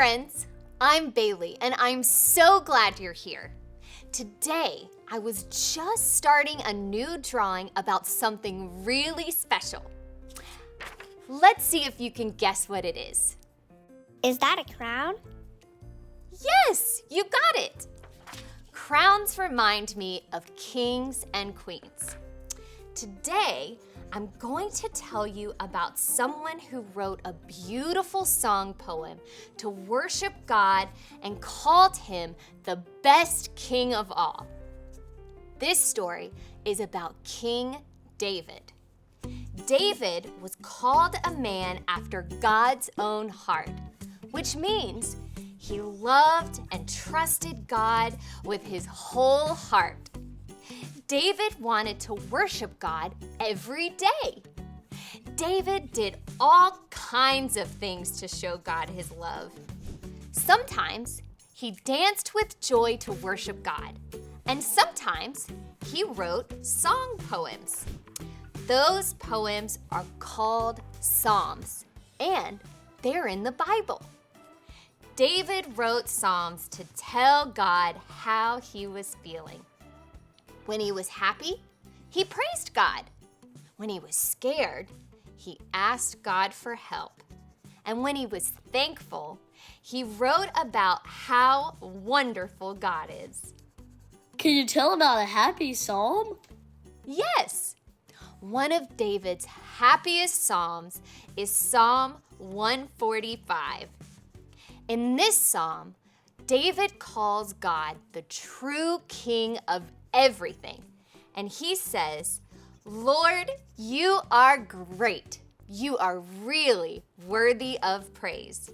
friends, I'm Bailey, and I'm so glad you're here. Today, I was just starting a new drawing about something really special. Let's see if you can guess what it is. Is that a crown? Yes, you got it. Crowns remind me of kings and queens. Today, I'm going to tell you about someone who wrote a beautiful song poem to worship God and called him the best king of all. This story is about King David. David was called a man after God's own heart, which means he loved and trusted God with his whole heart. David wanted to worship God every day. David did all kinds of things to show God his love. Sometimes he danced with joy to worship God, and sometimes he wrote song poems. Those poems are called Psalms, and they're in the Bible. David wrote Psalms to tell God how he was feeling. When he was happy, he praised God. When he was scared, he asked God for help. And when he was thankful, he wrote about how wonderful God is. Can you tell about a happy psalm? Yes. One of David's happiest psalms is Psalm 145. In this psalm, David calls God the true King of everything. And he says, "Lord, you are great. You are really worthy of praise."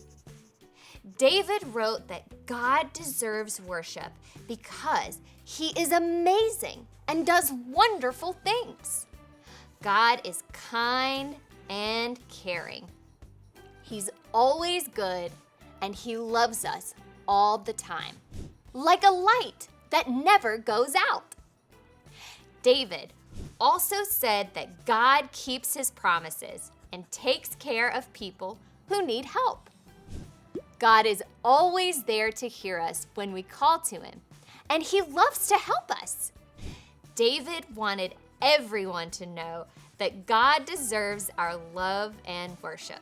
David wrote that God deserves worship because he is amazing and does wonderful things. God is kind and caring. He's always good and he loves us all the time, like a light that never goes out. David also said that God keeps his promises and takes care of people who need help. God is always there to hear us when we call to him, and he loves to help us. David wanted everyone to know that God deserves our love and worship.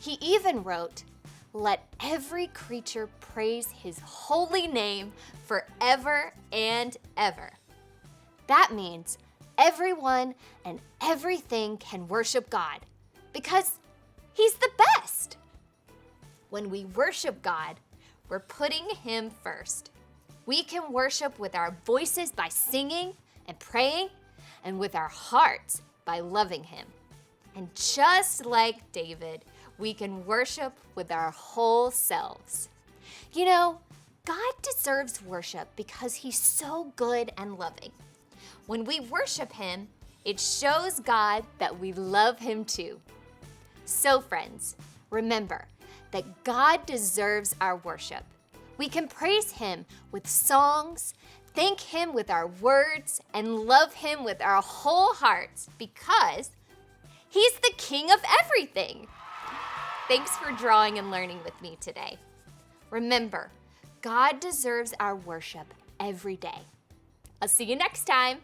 He even wrote, "Let every creature praise his holy name forever and ever." That means everyone and everything can worship God because he's the best. When we worship God, we're putting him first. We can worship with our voices by singing and praying, and with our hearts by loving him. And just like David, we can worship with our whole selves. You know, God deserves worship because he's so good and loving. When we worship him, it shows God that we love him too. So friends, remember that God deserves our worship. We can praise him with songs, thank him with our words, and love him with our whole hearts because he's the King of everything. Thanks for drawing and learning with me today. Remember, God deserves our worship every day. I'll see you next time.